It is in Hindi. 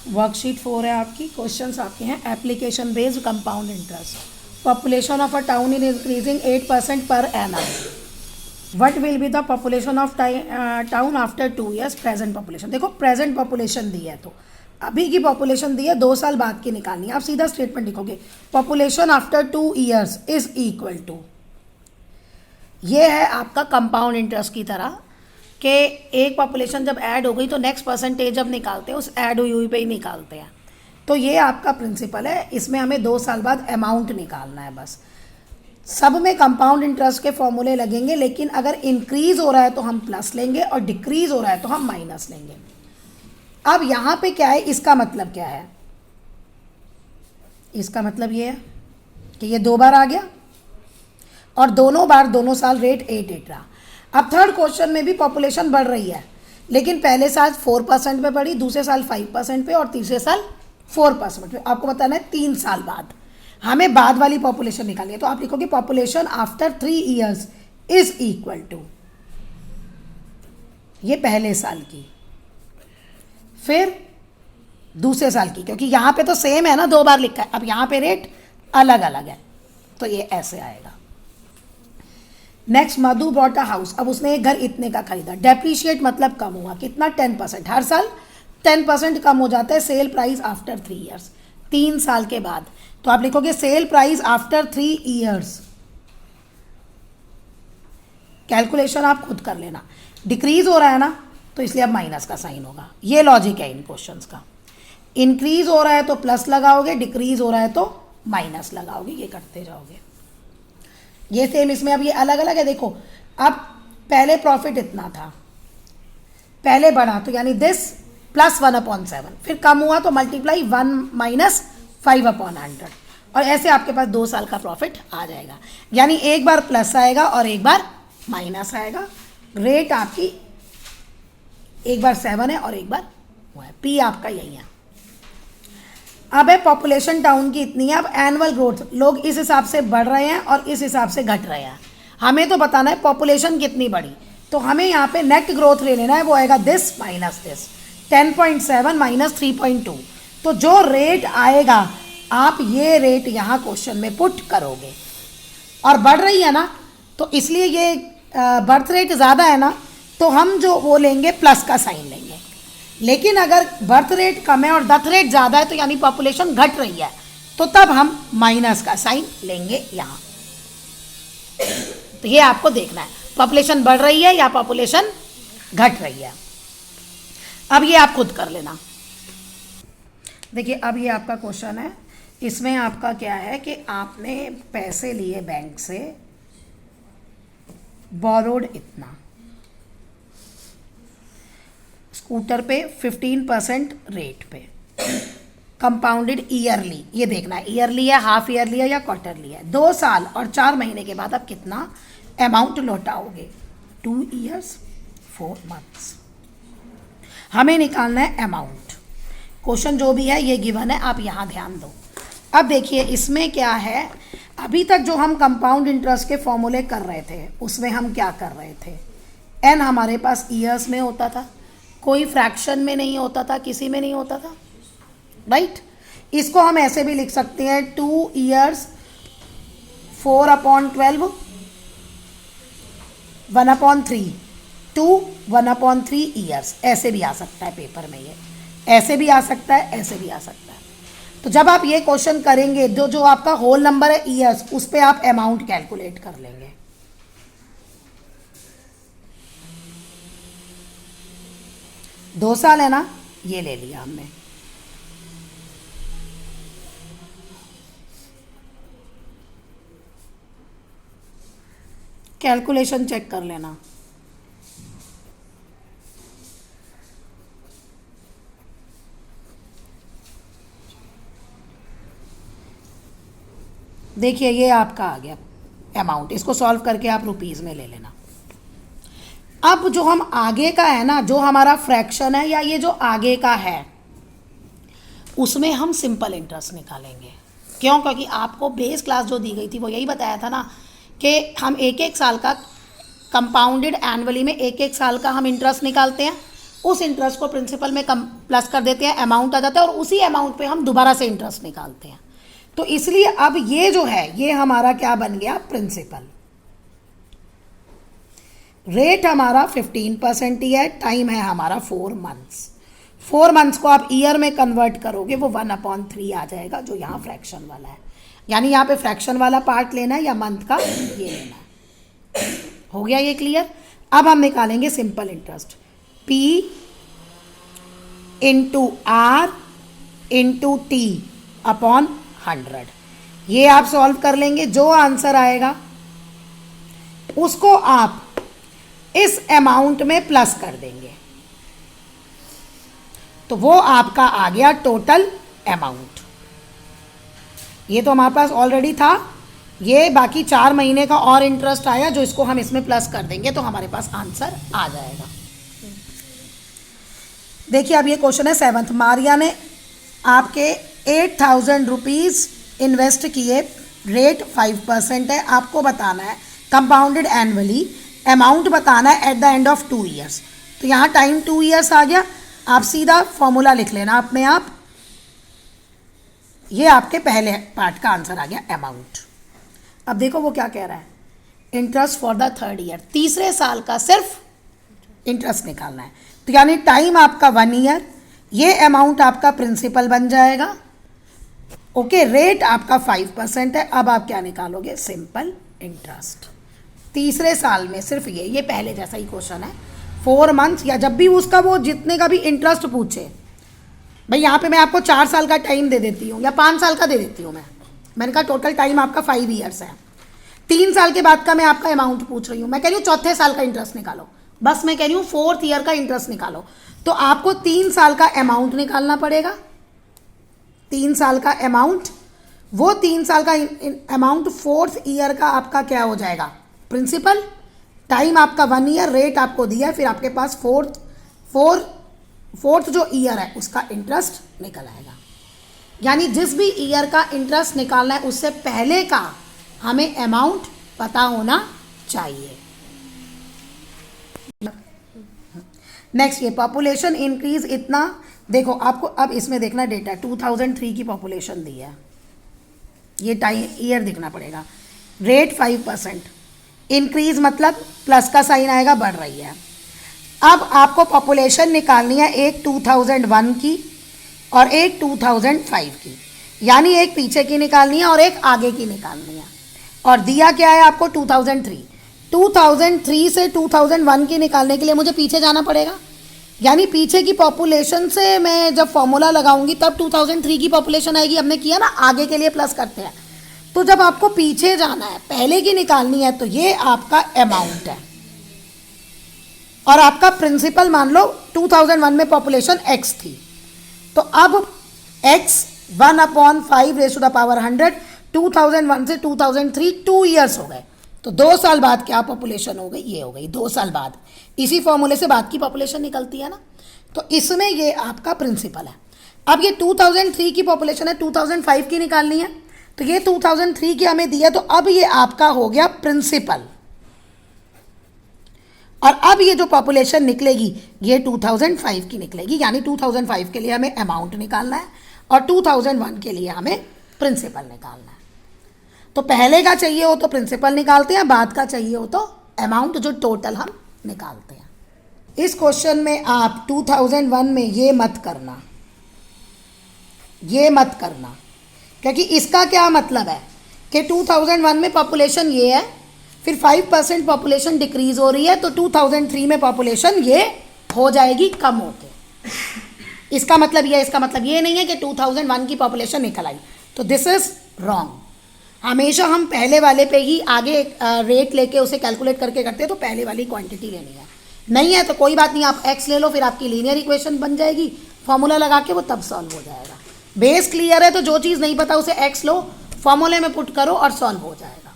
वर्कशीट 4 है आपकी। क्वेश्चंस आपके हैं application based compound interest. Population of a town is increasing 8% per annum. What will be the population of town after 2 years present population. देखो प्रेजेंट पॉपुलेशन दी है तो अभी की पॉपुलेशन दी है, 2 साल बाद की निकालनी है। आप सीधा स्टेटमेंट लिखोगे population after 2 years is equal to, ये है आपका कंपाउंड इंटरेस्ट की तरह कि एक पॉपुलेशन जब ऐड हो गई तो नेक्स्ट परसेंटेज जब निकालते हैं उस ऐड हुई हुई पे ही निकालते हैं। तो ये आपका प्रिंसिपल है। इसमें हमें 2 साल बाद अमाउंट निकालना है बस। सब में कंपाउंड इंटरेस्ट के फॉर्मूले लगेंगे, लेकिन अगर इंक्रीज हो रहा है तो हम प्लस लेंगे और डिक्रीज हो रहा है तो हम माइनस लेंगे। अब यहाँ पे क्या है, इसका मतलब क्या है, इसका मतलब ये है कि ये 2 बार आ गया और दोनों बार दोनों साल रेट 8 रहा। अब थर्ड क्वेश्चन में भी पॉपुलेशन बढ़ रही है, लेकिन पहले साल 4% पे बढ़ी, दूसरे साल 5% पे और तीसरे साल 4% पे। आपको बताना है 3 साल बाद हमें बाद वाली पॉपुलेशन निकालनी है। तो आप लिखोगे population after 3 years is equal to, ये पहले साल की, फिर दूसरे साल की, क्योंकि यहाँ पे तो सेम है ना, 2 बार लिखा है। अब यहाँ पे रेट अलग अलग है तो ये ऐसे आएगा। Next, Madhu bought a house. अब उसने एक घर इतने का खरीदा। डेप्रीशिएट मतलब कम हुआ, कितना, 10%। हर साल 10% कम हो जाता है सेल प्राइस आफ्टर 3 ईयर्स, 3 साल के बाद। तो आप लिखोगे sale price after 3 years. Calculation आप खुद कर लेना। डिक्रीज हो रहा है ना तो इसलिए अब माइनस का साइन होगा। ये लॉजिक है इन क्वेश्चंस का। इंक्रीज हो रहा है तो प्लस लगाओगे, डिक्रीज हो रहा है तो माइनस लगाओगे, ये करते जाओगे। ये सेम इसमें अब ये अलग अलग है। देखो अब पहले प्रॉफिट इतना था, पहले बढ़ा तो यानी दिस प्लस 1/7, फिर कम हुआ तो मल्टीप्लाई 1 माइनस 5/100, और ऐसे आपके पास 2 साल का प्रॉफिट आ जाएगा। यानी एक बार प्लस आएगा और एक बार माइनस आएगा। रेट आपकी एक बार 7 है और एक बार वो है। पी आपका यही है। अब है पॉपुलेशन टाउन की इतनी है। अब एनुअल ग्रोथ, लोग इस हिसाब से बढ़ रहे हैं और इस हिसाब से घट रहे हैं। हमें तो बताना है पॉपुलेशन कितनी बढ़ी, तो हमें यहाँ पे नेट ग्रोथ ले लेना है। वो आएगा दिस माइनस दिस, 10.7 माइनस 3.2। तो जो रेट आएगा आप ये रेट यहाँ क्वेश्चन में पुट करोगे। और बढ़ रही है ना तो इसलिए ये बर्थ रेट ज़्यादा है ना, तो हम जो वो लेंगे प्लस का साइन लेंगे। लेकिन अगर बर्थ रेट कम है और डेथ रेट ज़्यादा है तो यानी पॉपुलेशन घट रही है, तो तब हम माइनस का साइन लेंगे यहाँ। तो ये आपको देखना है पॉपुलेशन बढ़ रही है या पॉपुलेशन घट रही है। अब ये आप खुद कर लेना। देखिए अब ये आपका क्वेश्चन है। इसमें आपका क्या है कि आपने पैसे लिए बैंक से, बोरोड इतना, स्कूटर पे 15% रेट पे, कंपाउंडेड ईयरली। ये देखना है ईयरली है, हाफ ईयरली है या क्वार्टरली है। 2 साल और 4 महीने के बाद आप कितना अमाउंट लौटाओगे। 2 years 4 months. हमें निकालना है अमाउंट। क्वेश्चन जो भी है ये गिवन है, आप यहाँ ध्यान दो। अब देखिए इसमें क्या है, अभी तक जो हम कंपाउंड इंटरेस्ट के फॉर्मूले कर रहे थे उसमें हम क्या कर रहे थे, एन हमारे पास ईयर्स में होता था, कोई फ्रैक्शन में नहीं होता था, किसी में नहीं होता था, राइट। इसको हम ऐसे भी लिख सकते हैं 2 ईयर्स 4/12 1/3 2 1/3 ईयर्स, ऐसे भी आ सकता है पेपर में। ये ऐसे भी आ सकता है, ऐसे भी आ सकता है। तो जब आप ये क्वेश्चन करेंगे जो आपका होल नंबर है ईयर्स, उस पर आप अमाउंट कैलकुलेट कर लेंगे। दो साल है ना, ये ले लिया हमने। कैलकुलेशन चेक कर लेना। देखिए ये आपका आ गया अमाउंट। इसको सॉल्व करके आप रुपीज़ में ले लेना। अब जो हम आगे का है ना, जो हमारा फ्रैक्शन है या ये जो आगे का है, उसमें हम सिंपल इंटरेस्ट निकालेंगे। क्यों? क्योंकि आपको बेस क्लास जो दी गई थी वो यही बताया था ना कि हम 1-1 साल का कंपाउंडेड एनुअली में 1-1 साल का हम इंटरेस्ट निकालते हैं। उस इंटरेस्ट को प्रिंसिपल में कम प्लस कर देते हैं, अमाउंट आ जाता है और उसी अमाउंट पे हम दोबारा से इंटरेस्ट निकालते हैं। तो इसलिए अब ये जो है ये हमारा क्या बन गया, प्रिंसिपल। रेट हमारा 15% ही है, टाइम है हमारा 4 मंथ्स। 4 मंथ्स को आप ईयर में कन्वर्ट करोगे वो 1/3 आ जाएगा, जो यहाँ फ्रैक्शन वाला है। यानी यहाँ पे फ्रैक्शन वाला पार्ट लेना है या मंथ का ये लेना है। हो गया ये क्लियर। अब हम निकालेंगे simple interest, P into R into T upon 100। ये आप सॉल्व कर लेंगे, जो आंसर आएगा उसको आप इस अमाउंट में प्लस कर देंगे, तो वो आपका आ गया टोटल अमाउंट। ये तो हमारे पास ऑलरेडी था, ये बाकी 4 महीने का और इंटरेस्ट आया जो इसको हम इसमें प्लस कर देंगे तो हमारे पास आंसर आ जाएगा। देखिए अब ये क्वेश्चन है 7th। मारिया ने आपके 8,000 रुपीज़ इन्वेस्ट किए, रेट 5% है, आपको बताना है कंपाउंडेड एनुअली, अमाउंट बताना है at the end of 2 years. तो यहाँ टाइम 2 ईयर्स आ गया, आप सीधा फॉर्मूला लिख लेना अपने आप। ये आपके पहले पार्ट का आंसर आ गया, अमाउंट। अब देखो वो क्या कह रहा है, interest for the 3rd year, तीसरे साल का सिर्फ इंटरेस्ट निकालना है। तो यानी टाइम आपका 1 ईयर, ये अमाउंट आपका प्रिंसिपल बन जाएगा। ओके, रेट आपका 5% है। अब आप क्या निकालोगे, सिंपल इंटरेस्ट। तीसरे साल में सिर्फ ये पहले जैसा ही क्वेश्चन है, 4 मंथ्स या जब भी उसका वो जितने का भी इंटरेस्ट पूछे, भाई यहाँ पे मैं आपको 4 साल का टाइम दे देती हूँ या 5 साल का दे देती हूँ, मैंने कहा टोटल टाइम आपका 5 ईयर्स है, 3 साल के बाद का मैं आपका अमाउंट पूछ रही हूँ, मैं कह रही हूँ चौथे साल का इंटरेस्ट निकालो, बस मैं कह रही हूँ 4th ईयर का इंटरेस्ट निकालो। तो आपको 3 साल का अमाउंट निकालना पड़ेगा, 3 साल का अमाउंट, वो 3 साल का अमाउंट 4th ईयर का आपका क्या हो जाएगा, प्रिंसिपल। टाइम आपका 1 ईयर, रेट आपको दिया, फिर आपके पास फोर्थ जो ईयर है उसका इंटरेस्ट निकल आएगा। यानी जिस भी ईयर का इंटरेस्ट निकालना है उससे पहले का हमें अमाउंट पता होना चाहिए। नेक्स्ट, ये पॉपुलेशन इंक्रीज इतना, देखो आपको अब इसमें देखना डेटा, 2003 की पॉपुलेशन दी है, ये टाइम ईयर देखना पड़ेगा। रेट 5%, इंक्रीज मतलब प्लस का साइन आएगा, बढ़ रही है। अब आपको पॉपुलेशन निकालनी है, एक 2001 की और एक 2005 की, यानी एक पीछे की निकालनी है और एक आगे की निकालनी है। और दिया क्या है आपको, 2003। 2003 से 2001 की निकालने के लिए मुझे पीछे जाना पड़ेगा, यानी पीछे की पॉपुलेशन से मैं जब फॉर्मूला लगाऊंगी तब 2003 की पॉपुलेशन आएगी। हमने किया ना, आगे के लिए प्लस करते हैं। तो जब आपको पीछे जाना है, पहले की निकालनी है, तो ये आपका अमाउंट है और आपका प्रिंसिपल मान लो 2001 में पॉपुलेशन x थी, तो अब x 1/5 raise to the power 100, 2001 से 2003 2 ईयर्स हो गए, तो 2 साल बाद क्या पॉपुलेशन हो गई, ये हो गई 2 साल बाद। इसी फॉर्मूले से बाद की पॉपुलेशन निकलती है ना, तो इसमें ये आपका प्रिंसिपल है। अब ये 2003 की पॉपुलेशन है, 2005 की निकालनी है, तो ये 2003 की हमें दिया, तो अब ये आपका हो गया प्रिंसिपल। और अब ये जो पॉपुलेशन निकलेगी ये 2005 की निकलेगी, यानी 2005 के लिए हमें अमाउंट निकालना है और 2001 के लिए हमें प्रिंसिपल निकालना है। तो पहले का चाहिए हो तो प्रिंसिपल निकालते हैं, बाद का चाहिए हो तो अमाउंट जो टोटल हम निकालते हैं। इस क्वेश्चन में आप 2001 में ये मत करना, क्योंकि इसका क्या मतलब है कि 2001 में पॉपुलेशन ये है, फिर 5% पॉपुलेशन डिक्रीज हो रही है, तो 2003 में पॉपुलेशन ये हो जाएगी कम होके। इसका मतलब ये नहीं है कि 2001 की पॉपुलेशन निकल आई, तो दिस इज रॉन्ग। हमेशा हम पहले वाले पे ही आगे रेट लेके उसे कैलकुलेट करके करते हैं, तो पहले वाली क्वांटिटी लेनी है। नहीं है तो कोई बात नहीं, आप x ले लो, फिर आपकी लीनियर इक्वेशन बन जाएगी, फॉर्मूला लगा के वो तब सॉल्व हो जाएगा। बेस क्लियर है तो जो चीज़ नहीं पता उसे x लो, फॉर्मूले में पुट करो और सॉल्व हो जाएगा।